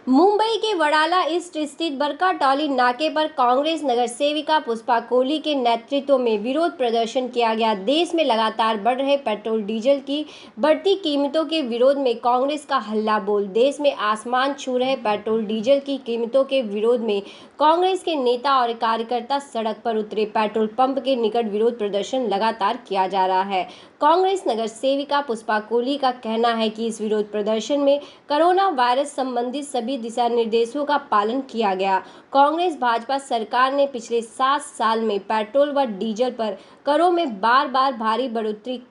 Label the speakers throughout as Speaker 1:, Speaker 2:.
Speaker 1: मुंबई के वडाला ईस्ट स्थित बरकाटॉली नाके पर कांग्रेस नगर सेविका पुष्पा कोहली के नेतृत्व में विरोध प्रदर्शन किया गया। देश में लगातार बढ़ रहे पेट्रोल डीजल की बढ़ती कीमतों के विरोध में कांग्रेस का हल्ला बोल। देश में आसमान छू रहे पेट्रोल डीजल की कीमतों के विरोध में कांग्रेस के नेता और कार्यकर्ता सड़क पर उतरे। पेट्रोल पंप के निकट विरोध प्रदर्शन लगातार किया जा रहा है। कांग्रेस नगर सेविका पुष्पा कोहली का कहना है कि इस विरोध प्रदर्शन में कोरोना वायरस संबंधित सभी दिशा निर्देशों का पालन किया गया। कांग्रेस भाजपा सरकार ने पिछले 7 साल में पेट्रोल व डीजल पर करों में बार भारी बढ़ोतरी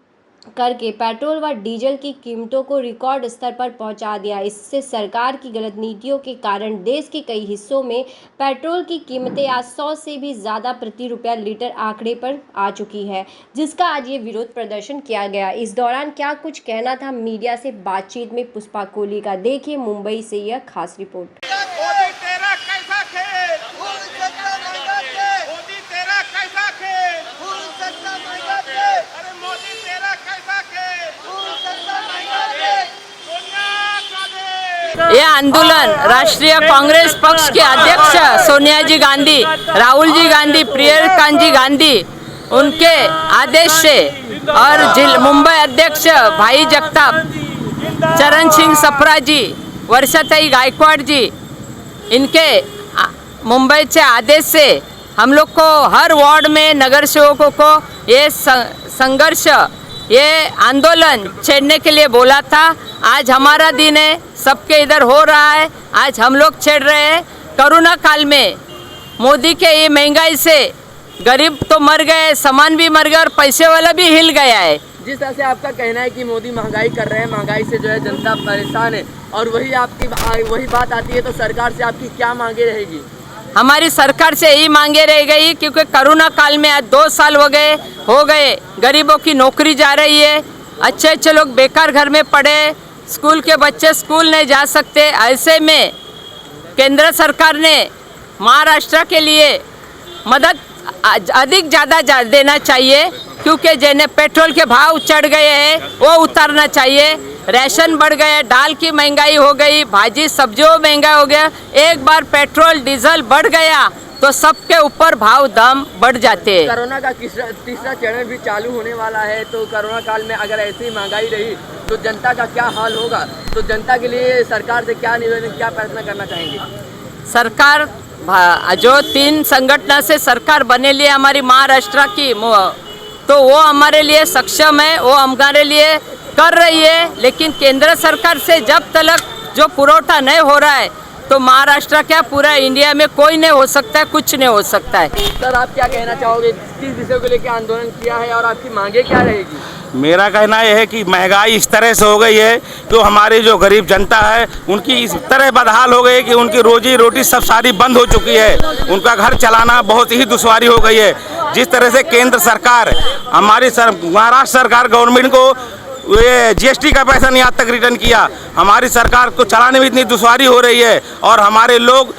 Speaker 1: करके पेट्रोल व डीजल की कीमतों को रिकॉर्ड स्तर पर पहुंचा दिया। इससे सरकार की गलत नीतियों के कारण देश के कई हिस्सों में पेट्रोल की कीमतें आज 100 से भी ज़्यादा प्रति रुपया लीटर आंकड़े पर आ चुकी है, जिसका आज ये विरोध प्रदर्शन किया गया। इस दौरान क्या कुछ कहना था मीडिया से बातचीत में पुष्पा कोहली का, देखिए मुंबई से यह खास रिपोर्ट।
Speaker 2: ये आंदोलन राष्ट्रीय कांग्रेस पक्ष के अध्यक्ष सोनिया जी गांधी, राहुल जी गांधी, प्रियंका जी गांधी उनके आदेश से और मुंबई अध्यक्ष भाई जगताप, चरण सिंह सप्रा जी, वर्षाताई गायकवाड़ जी, इनके मुंबई से आदेश से हम लोग को हर वार्ड में नगर सेवकों को ये संघर्ष, ये आंदोलन छेड़ने के लिए बोला था। आज हमारा दिन है, सबके इधर हो रहा है, आज हम लोग छेड़ रहे हैं। कोरोना काल में मोदी के ये महंगाई से गरीब तो मर गए, सामान भी मर गया और पैसे वाला भी हिल गया है।
Speaker 3: जिस तरह से आपका कहना है कि मोदी महंगाई कर रहे हैं, महंगाई से जो है जनता परेशान है, और वही बात आती है तो सरकार से आपकी क्या मांगे रहेगी?
Speaker 2: हमारी सरकार से यही मांगे रह गई, क्योंकि कोरोना काल में आज 2 साल हो गए, गरीबों की नौकरी जा रही है, अच्छे लोग बेकार घर में पड़े, स्कूल के बच्चे स्कूल नहीं जा सकते। ऐसे में केंद्र सरकार ने महाराष्ट्र के लिए मदद अधिक ज़्यादा देना चाहिए, क्योंकि जिन्हें पेट्रोल के भाव चढ़ गए हैं वो उतारना चाहिए। राशन बढ़ गए, दाल की महंगाई हो गई, भाजी सब्जियों महंगा हो गया। एक बार पेट्रोल डीजल बढ़ गया तो सबके ऊपर भाव दाम बढ़ जाते हैं।
Speaker 3: कोरोना का तीसरा चरण भी चालू होने वाला है, तो कोरोना काल में अगर ऐसी महंगाई रही तो जनता का क्या हाल होगा? तो जनता के लिए सरकार से क्या निवेदन, क्या प्रार्थना करना चाहेंगे?
Speaker 2: सरकार जो 3 संगठन से सरकार बने लिए हमारी महाराष्ट्र की, तो वो हमारे लिए सक्षम है, वो हमारे लिए कर रही है। लेकिन केंद्र सरकार से जब तक जो पुरवठा नहीं हो रहा है तो महाराष्ट्र क्या पूरा इंडिया में कोई नहीं हो सकता है, कुछ नहीं हो सकता है।
Speaker 3: सर, आप क्या कहना चाहोगे? किस विषय को लेकर आंदोलन किया है और आपकी मांगे क्या रहेगी?
Speaker 4: मेरा कहना यह है कि महंगाई इस तरह से हो गई है कि हमारी जो गरीब जनता है उनकी इस तरह बदहाल हो गई है कि उनकी रोजी रोटी सब सारी बंद हो चुकी है, उनका घर चलाना बहुत ही दुश्वारी हो गई है। जिस तरह से केंद्र सरकार, हमारी महाराष्ट्र सरकार गवर्नमेंट को ये जीएसटी का पैसा नहीं आज तक रिटर्न किया, हमारी सरकार को चलाने में इतनी दुश्वारी हो रही है और हमारे लोग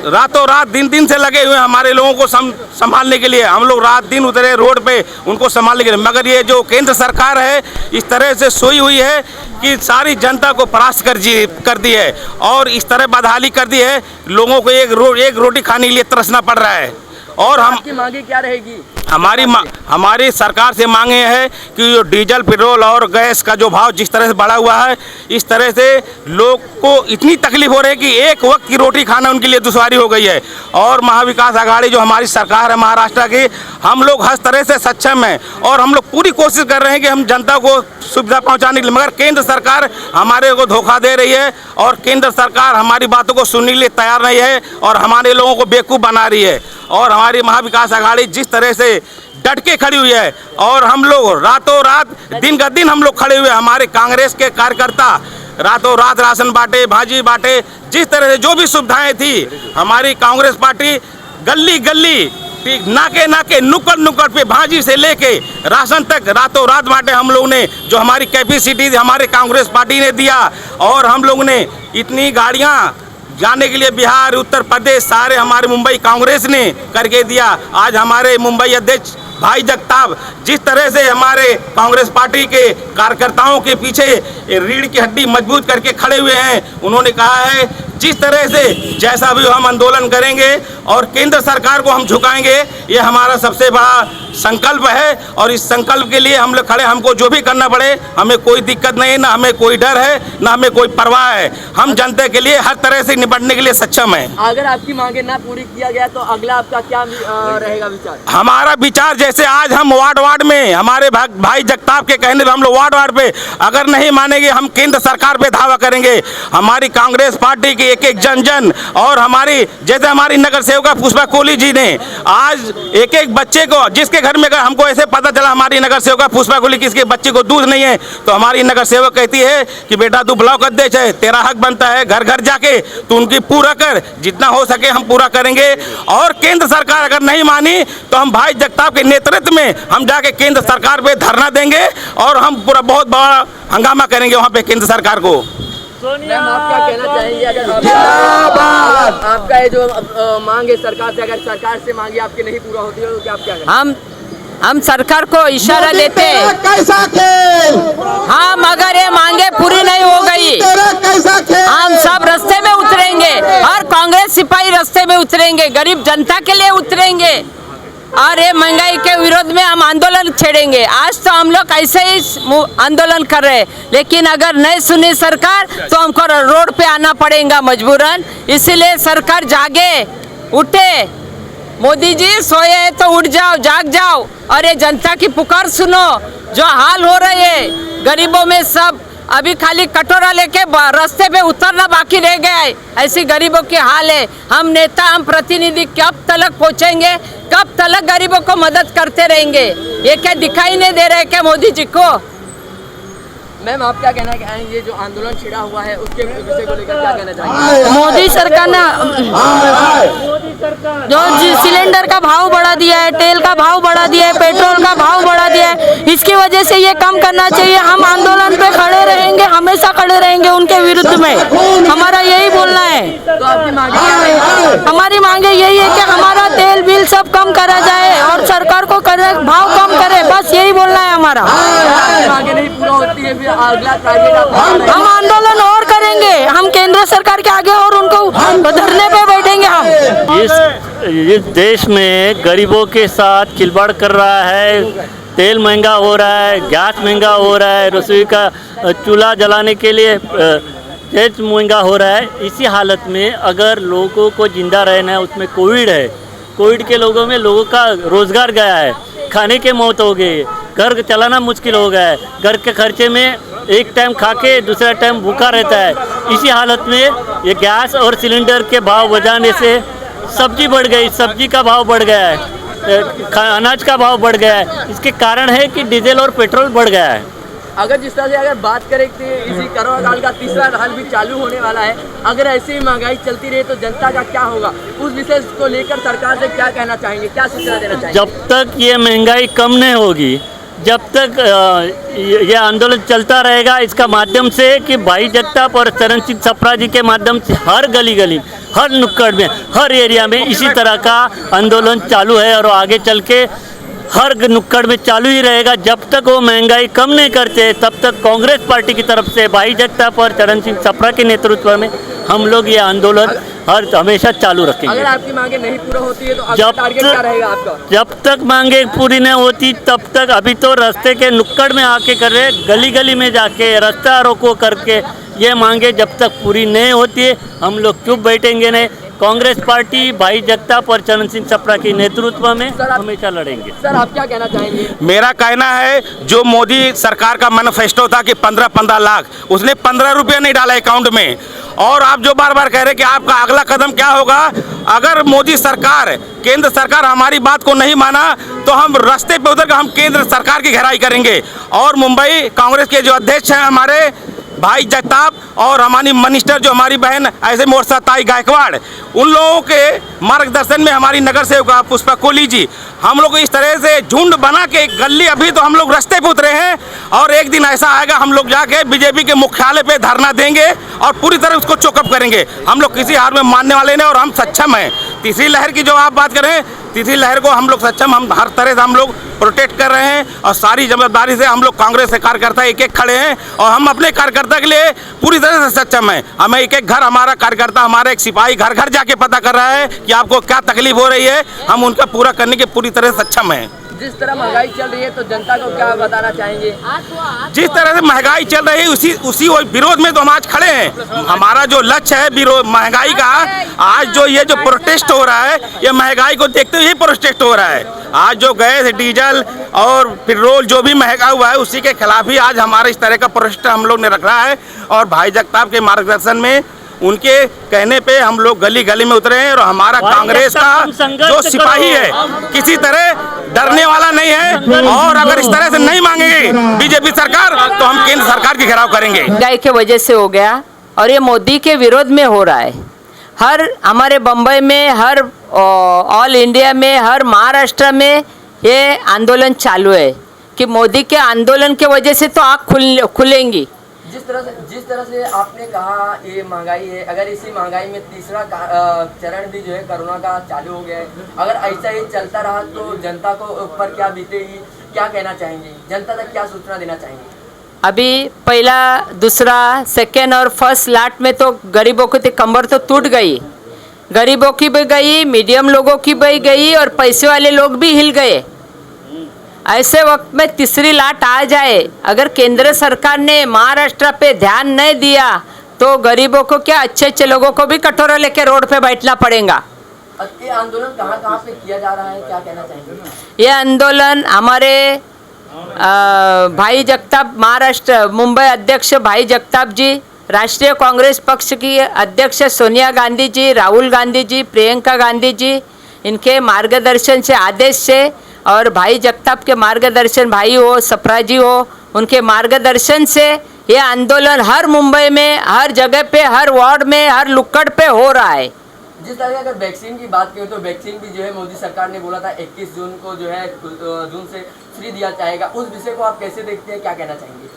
Speaker 4: रातों रात दिन से लगे हुए हैं हमारे लोगों को संभालने के लिए। हम लोग रात दिन उतरे रोड पे उनको संभालने के लिए, मगर ये जो केंद्र सरकार है इस तरह से सोई हुई है कि सारी जनता को परास्त कर दी है और इस तरह बदहाली कर दी है, लोगों को एक रोटी खाने के लिए तरसना पड़ रहा है। और
Speaker 3: आपकी मांगे क्या रहेगी?
Speaker 4: हमारी सरकार से मांगे हैं कि जो डीजल, पेट्रोल और गैस का जो भाव जिस तरह से बढ़ा हुआ है, इस तरह से लोग को इतनी तकलीफ हो रही है कि एक वक्त की रोटी खाना उनके लिए दुश्वारी हो गई है। और महाविकास आघाड़ी जो हमारी सरकार है महाराष्ट्र की, हम लोग हर तरह से सक्षम हैं और हम लोग पूरी कोशिश कर रहे हैं कि हम जनता को सुविधा पहुंचाने के लिए, मगर केंद्र सरकार हमारे को धोखा दे रही है और केंद्र सरकार हमारी बातों को सुनने के लिए तैयार नहीं है और हमारे लोगों को बेवकूफ़ बना रही है। और हमारी महाविकास आघाड़ी जिस तरह से डट के खड़ी हुई है और हम लोग रातों रात दिन का दिन हम लोग खड़े हुए, हमारे कांग्रेस के कार्यकर्ता रातों रात राशन बांटे, भाजी बांटे, जिस तरह से जो भी सुविधाएं थी हमारी कांग्रेस पार्टी गली गली, नाके नुक्कड़ पे भाजी से लेके राशन तक रातों रात बांटे हम लोग ने। जो हमारी कैपेसिटी हमारे कांग्रेस पार्टी ने दिया और हम लोग ने इतनी गाड़ियां जाने के लिए बिहार, उत्तर प्रदेश सारे हमारे मुंबई कांग्रेस ने करके दिया। आज हमारे मुंबई अध्यक्ष भाई जगताप जिस तरह से हमारे कांग्रेस पार्टी के कार्यकर्ताओं के पीछे रीढ़ की हड्डी मजबूत करके खड़े हुए हैं, उन्होंने कहा है जिस तरह से जैसा भी हम आंदोलन करेंगे और केंद्र सरकार को हम झुकाएंगे, ये हमारा सबसे बड़ा संकल्प है। और इस संकल्प के लिए हम लोग खड़े, हमको जो भी करना पड़े, हमें कोई दिक्कत नहीं, ना हमें कोई डर है, ना हमें कोई परवाह है। हम जनता के लिए हर तरह से निपटने के लिए सक्षम हैं।
Speaker 3: अगर आपकी मांगे ना पूरी किया गया तो अगला आपका क्या रहेगा विचार?
Speaker 4: हमारा विचार, जैसे आज हम वार्ड में हमारे भाई जगताप के कहने पे हम लोग वार्ड पे अगर नहीं मानेंगे, हम केंद्र सरकार पे धावा करेंगे। हमारी कांग्रेस पार्टी की एक जन और हमारी, जैसे हमारी नगर सेविका पुष्पा कोहली जी ने आज एक बच्चे को, जिसके घर में हमको ऐसे पता चला हमारी नगर सेविका पुष्पा कोहली किसके बच्चे को दूध नहीं है, तो हमारी नगर सेवक कहती है कि बेटा तू ब्लॉक अध्यक्ष है, तेरा हक बनता है घर घर जाके तू उनकी पूरा कर, जितना हो सके हम पूरा करेंगे। और केंद्र सरकार अगर नहीं मानी तो हम भाई जगताप के नेतृत्व में हम जाके केंद्र सरकार पे धरना देंगे और हम पूरा बहुत बड़ा हंगामा करेंगे वहाँ पे केंद्र सरकार को।
Speaker 3: मैम, आप क्या कहना चाहेंगे? अगर आपका ये जो मांग है सरकार से, अगर सरकार से मांगे आपकी नहीं पूरा होती है तो क्या आप क्या करें?
Speaker 2: हम सरकार को इशारा देते हैं, हम अगर ये मांगे पूरी नहीं हो गई, हम सब रास्ते में उतरेंगे, हर कांग्रेस सिपाही रास्ते में उतरेंगे, गरीब जनता के लिए उतरेंगे और ये महंगाई के विरोध में हम आंदोलन छेड़ेंगे। आज तो हम लोग ऐसे ही आंदोलन कर रहे हैं, लेकिन अगर नहीं सुनी सरकार तो हमको रोड पे आना पड़ेगा मजबूरन। इसीलिए सरकार जागे, उठे। मोदी जी सोए हैं तो उठ जाओ, जाग जाओ और ये जनता की पुकार सुनो। जो हाल हो रहे हैं गरीबों में, सब अभी खाली कटोरा लेके रास्ते पे उतरना बाकी रह गया है, ऐसी गरीबों की हाल है। हम नेता, हम प्रतिनिधि कब तक पहुंचेंगे, कब तक गरीबों को मदद करते रहेंगे? ये क्या दिखाई नहीं दे रहा है क्या मोदी जी को?
Speaker 3: मैम, आप क्या कहना चाहेंगे? ये जो आंदोलन छिड़ा हुआ है उसके विषय को लेकर क्या कहना चाहेंगे?
Speaker 5: मोदी सरकार ने जो सिलेंडर का भाव बढ़ा दिया है, तेल का भाव बढ़ा दिया है, पेट्रोल का भाव बढ़ा दिया है, इसकी वजह से ये कम करना चाहिए। हम आंदोलन पे खड़े रहेंगे, हमेशा खड़े रहेंगे उनके विरुद्ध में। हमारा यही बोलना है।
Speaker 3: तो आपकी मांगे क्या है?
Speaker 5: हमारी मांगे यही है कि हमारा तेल बिल सब कम करा जाए और सरकार को भाव कम करे, बस यही बोलना है हमारा।
Speaker 3: मांगे नहीं पूरा होती है फिर अगला टारगेट आप?
Speaker 5: हम आंदोलन और करेंगे, हम केंद्र सरकार के आगे और उनको धरने पे बैठेंगे। हम
Speaker 6: इस देश में गरीबों के साथ खिलवाड़ कर रहा है। तेल महंगा हो रहा है, गैस महंगा हो रहा है, रसोई का चूल्हा जलाने के लिए तेल महंगा हो रहा है। इसी हालत में अगर लोगों को जिंदा रहना है, उसमें कोविड है, कोविड के लोगों का रोज़गार गया है, खाने के मौत हो गई, घर चलाना मुश्किल हो गया है, घर के खर्चे में एक टाइम खा के दूसरा टाइम भूखा रहता है। इसी हालत में ये गैस और सिलेंडर के भाव बढ़ाने से सब्जी बढ़ गई, सब्जी का भाव बढ़ गया है, अनाज का भाव बढ़ गया है। इसके कारण है कि डीजल और पेट्रोल बढ़ गया है।
Speaker 3: अगर जिस तरह से अगर बात करें कि इसी कोरोना काल का तीसरा हाल भी चालू होने वाला है, अगर ऐसे ही महंगाई चलती रही तो जनता का क्या होगा? उस विषय को लेकर सरकार से क्या कहना चाहेंगे, क्या सूचना देना चाहेंगे?
Speaker 6: जब तक ये महंगाई कम नहीं होगी, जब तक ये आंदोलन चलता रहेगा, इसका माध्यम से कि भाई जगताप और चरण सिंह सप्रा जी के माध्यम से हर गली गली, हर नुक्कड़ में, हर एरिया में इसी तरह का आंदोलन चालू है और आगे चल के हर नुक्कड़ में चालू ही रहेगा। जब तक वो महंगाई कम नहीं करते तब तक कांग्रेस पार्टी की तरफ से भाई जगताप और चरण सिंह सप्रा के नेतृत्व में हम लोग ये आंदोलन हमेशा चालू रखेंगे।
Speaker 3: अगर आपकी मांगे नहीं पूरा होती है तो अगला टारगेट क्या रहेगा आपका?
Speaker 6: जब तक मांगे पूरी नहीं होती तब तक, अभी तो रास्ते के नुक्कड़ में आके कर रहे, गली गली में जाके रास्ता रोको करके ये मांगे जब तक पूरी नहीं होती है हम लोग चुप बैठेंगे नहीं। कांग्रेस पार्टी भाई जगताप और चरण सिंह सप्रा के नेतृत्व में हमेशा लड़ेंगे।
Speaker 3: सर, आप क्या कहना चाहेंगे?
Speaker 4: मेरा कहना है, जो मोदी सरकार का मैनिफेस्टो था कि 15-15 लाख, उसने 15 रुपये नहीं डाला अकाउंट में। और आप जो बार बार कह रहे कि आपका अगला कदम क्या होगा, अगर मोदी सरकार, केंद्र सरकार हमारी बात को नहीं माना तो हम रास्ते पे उतर कर हम केंद्र सरकार की घेराई करेंगे। और मुंबई कांग्रेस के जो अध्यक्ष हैं हमारे भाई जगताप और हमारी मिनिस्टर जो हमारी बहन ऐसे मोर्चा ताई गायकवाड़, उन लोगों के मार्गदर्शन में हमारी नगर सेविका पुष्पा कोहली जी, हम लोग इस तरह से झुंड बना के गली, अभी तो हम लोग रास्ते पे उतरे हैं और एक दिन ऐसा आएगा हम लोग जाके बीजेपी के मुख्यालय पे धरना देंगे और पूरी तरह उसको चोकअप करेंगे। हम लोग किसी हार में मानने वाले नहीं और हम सक्षम हैं। तीसरी लहर की जो आप बात करें तीसरी लहर को हम लोग सक्षम, हम हर तरह से हम लोग प्रोटेक्ट कर रहे हैं और सारी जिम्मेदारी से हम लोग कांग्रेस के कार्यकर्ता एक एक खड़े हैं और हम अपने कार्यकर्ता के लिए पूरी तरह से सक्षम हैं। हमें एक एक घर, हमारा कार्यकर्ता, हमारा एक सिपाही घर घर जाके पता कर रहा है कि आपको क्या तकलीफ हो रही है, हम उनका पूरा करने के पूरी तरह से सक्षम हैं।
Speaker 3: जिस तरह महंगाई चल रही है तो जनता को क्या बताना चाहेंगे?
Speaker 4: जिस तरह से महंगाई चल रही है उसी विरोध में तो हम आज खड़े हैं। हमारा जो लक्ष्य है विरोध महंगाई का, आज जो ये जो प्रोटेस्ट हो रहा है, ये महंगाई को देखते हुए प्रोटेस्ट हो रहा है। आज जो गैस, डीजल और पेट्रोल जो भी महंगा हुआ है, उसी के खिलाफ ही आज हमारे इस तरह का प्रोटेस्ट हम लोग ने रखा है। और भाई जगताप के मार्गदर्शन में, उनके कहने पे हम लोग गली गली में उतरे हैं और हमारा कांग्रेस का जो सिपाही है किसी तरह डरने वाला नहीं है। और अगर इस तरह से नहीं मांगेगी बीजेपी सरकार तो हम केंद्र सरकार की घेराव करेंगे।
Speaker 2: महंगाई के वजह से हो गया और ये मोदी के विरोध में हो रहा है। हर हमारे बम्बई में, हर ऑल इंडिया में, हर महाराष्ट्र में ये आंदोलन चालू है कि मोदी के आंदोलन के वजह से तो आँख खुलेंगी।
Speaker 3: जिस तरह से आपने कहा ये महंगाई है, अगर इसी महंगाई में तीसरा चरण भी जो है कोरोना का चालू हो गया है, अगर ऐसा ही चलता रहा तो जनता को ऊपर क्या बीतेगी, क्या कहना चाहेंगे? जनता तक क्या सूचना देना चाहेंगे?
Speaker 2: अभी पहला, दूसरा, सेकेंड और फर्स्ट लाट में तो गरीबों की कमर तो टूट गई, गरीबों की भी गई, मीडियम लोगों की भी गई और पैसे वाले लोग भी हिल गए। ऐसे वक्त में तीसरी लाट आ जाए, अगर केंद्र सरकार ने महाराष्ट्र पे ध्यान नहीं दिया तो गरीबों को क्या, अच्छे अच्छे लोगों को भी कटोरा लेके रोड पे बैठना पड़ेगा।
Speaker 3: ये आंदोलन कहाँ पे किया जा रहा है, क्या कहना चाहेंगे?
Speaker 2: ये आंदोलन हमारे भाई जगताप, महाराष्ट्र मुंबई अध्यक्ष भाई जगताप जी, राष्ट्रीय कांग्रेस पक्ष की अध्यक्ष सोनिया गांधी जी, राहुल गांधी जी, प्रियंका गांधी जी, इनके मार्गदर्शन से, आदेश से, और भाई जगताप के मार्गदर्शन, भाई हो, सप्रा जी हो, उनके मार्गदर्शन से ये आंदोलन हर मुंबई में, हर जगह पे, हर वार्ड में, हर लुक्कड़ पे हो रहा है।
Speaker 3: जिस तरह अगर वैक्सीन की बात करें तो वैक्सीन भी जो है मोदी सरकार ने बोला था 21 जून को जो है जून से फ्री दिया जाएगा, उस विषय को आप कैसे देखते हैं, क्या कहना चाहेंगे?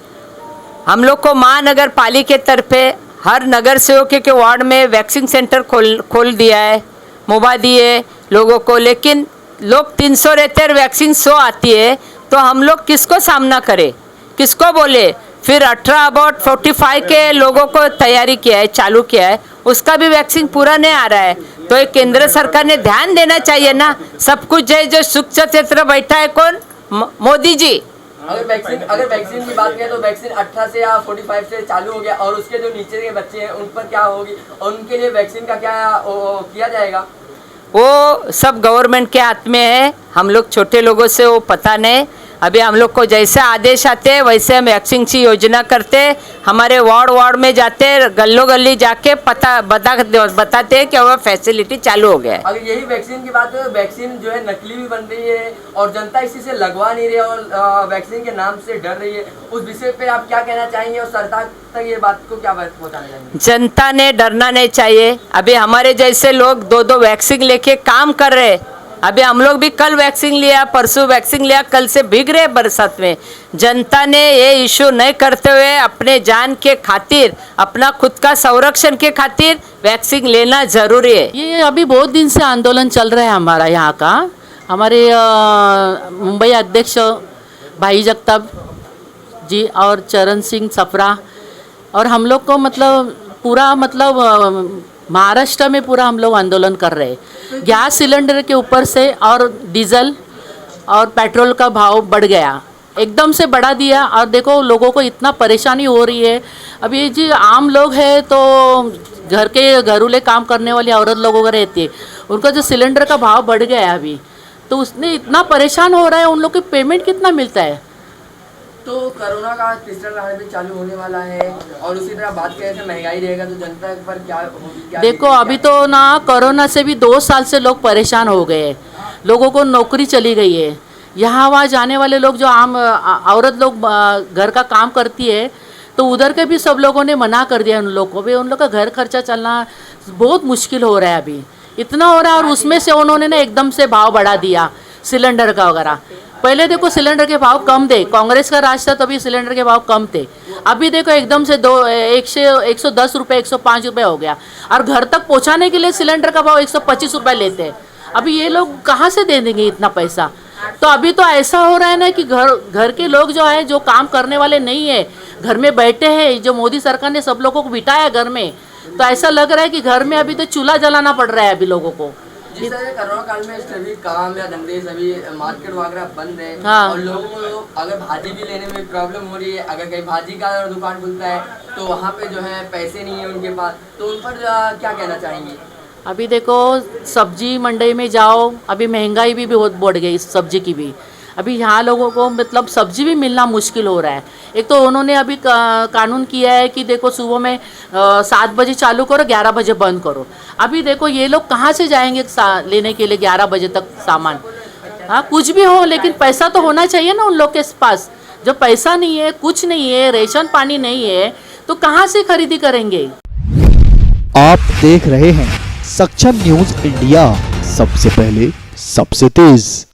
Speaker 2: हम लोग को महानगर पालिका के तरफे हर नगर सेवक के वार्ड में वैक्सीन सेंटर खोल दिया है, मुबा दिए लोगों को, लेकिन लोग 300 रहते हैं, वैक्सीन 100 आती है, तो हम लोग किसको सामना करें, किसको बोले? फिर 18 अबाउट 45 के लोगों को तैयारी किया है, चालू किया है, उसका भी वैक्सीन पूरा नहीं आ रहा है। तो एक केंद्र सरकार ने ध्यान देना चाहिए ना। सब कुछ जो सुख क्षेत्र बैठा है कौन? मोदी जी।
Speaker 3: अगर वैक्सीन की बात करें तो वैक्सीन 18 से या 45 से चालू हो गया और उसके जो नीचे के बच्चे हैं उन पर क्या होगी और उनके लिए वैक्सीन का क्या किया जाएगा?
Speaker 2: वो सब गवर्नमेंट के हाथ में है, हम लोग छोटे लोगों से वो पता नहीं। अभी हम लोग को जैसे आदेश आते हैं वैसे हम वैक्सीन की योजना करते, हमारे वार्ड में जाते, गल्लो गली जाके बताते हैं कि वह फैसिलिटी चालू हो गया है।
Speaker 3: अगर यही वैक्सीन की बात है, वैक्सीन जो है नकली भी बन रही है और जनता इसी से लगवा नहीं रही है और वैक्सीन के नाम से डर रही है, उस विषय पे आप क्या कहना चाहेंगे और सरकार तक ये बात को क्या पहुँचाना चाहेंगे?
Speaker 2: जनता ने डरना नहीं चाहिए। अभी हमारे जैसे लोग 2-2 वैक्सीन लेके काम कर रहे, अभी हम लोग भी कल वैक्सीन लिया, परसों वैक्सीन लिया, कल से भीग रहे बरसात में। जनता ने ये इशू नहीं करते हुए अपने जान के खातिर, अपना खुद का संरक्षण के खातिर वैक्सीन लेना जरूरी है।
Speaker 5: ये अभी बहुत दिन से आंदोलन चल रहा है हमारा यहाँ का। हमारे मुंबई अध्यक्ष भाई जगताप जी और चरण सिंह सप्रा और हम लोग को पूरा महाराष्ट्र में पूरा हम लोग आंदोलन कर रहे हैं। गैस सिलेंडर के ऊपर से और डीजल और पेट्रोल का भाव बढ़ गया, एकदम से बढ़ा दिया और देखो लोगों को इतना परेशानी हो रही है। अभी जी आम लोग हैं तो घर के घरेलू काम करने वाली औरत लोगों को रहती है, उनका जो सिलेंडर का भाव बढ़ गया है अभी, तो उसने इतना परेशान हो रहा है, उन लोग को पेमेंट कितना मिलता है।
Speaker 3: तो कोरोना का तीसरा लहर भी चालू होने वाला है और उसी तरह बात करें तो महंगाई रहेगा तो जनता पर क्या होगी?
Speaker 5: देखो अभी तो ना कोरोना से भी 2 साल से लोग परेशान हो गए, लोगों को नौकरी चली गई है। यहाँ वहाँ जाने वाले लोग जो आम औरत लोग घर का काम करती है तो उधर के भी सब लोगों ने मना कर दिया, उन लोग को भी, उन लोग का घर खर्चा चलना बहुत मुश्किल हो रहा है अभी, इतना हो रहा है। और उसमें से उन्होंने ना एकदम से भाव बढ़ा दिया सिलेंडर का वगैरह। पहले देखो सिलेंडर के भाव कम थे, कांग्रेस का राज था तभी सिलेंडर के भाव कम थे, अभी देखो एकदम से 110 रुपये 105 रुपये हो गया और घर तक पहुंचाने के लिए सिलेंडर का भाव 125 रुपये लेते हैं।
Speaker 7: अभी ये लोग कहाँ से दे देंगे इतना पैसा? तो अभी तो ऐसा हो रहा है ना कि घर के लोग जो है, जो काम करने वाले नहीं है, घर में बैठे हैं, जो मोदी सरकार ने सब लोगों को बिठाया घर में, तो ऐसा लग रहा है कि घर में अभी तो चूल्हा जलाना पड़ रहा है अभी लोगों को।
Speaker 3: जिस तरह कोरोना काल में सभी काम या धंधे सभी मार्केट वगैरह बंद है,
Speaker 7: हाँ।
Speaker 3: और लोगों को अगर भाजी भी लेने में प्रॉब्लम हो रही है, अगर कहीं भाजी का दुकान खुलता है तो वहाँ पे जो है पैसे नहीं है उनके पास, तो उन पर क्या कहना चाहेंगे?
Speaker 7: अभी देखो सब्जी मंडी में जाओ, अभी महंगाई भी बहुत बढ़ गई सब्जी की भी। अभी यहाँ लोगों को मतलब सब्जी भी मिलना मुश्किल हो रहा है। एक तो उन्होंने अभी कानून किया है कि देखो सुबह में 7 बजे चालू करो, 11 बजे बंद करो। अभी देखो ये लोग कहाँ से जाएंगे लेने के लिए 11 बजे तक सामान? हाँ, कुछ भी हो लेकिन पैसा तो होना चाहिए ना उन लोग के पास। जब पैसा नहीं है, कुछ नहीं है, रेशन पानी नहीं है, तो कहाँ से खरीदी करेंगे?
Speaker 8: आप देख रहे हैं सक्षम न्यूज इंडिया, सबसे पहले सबसे तेज।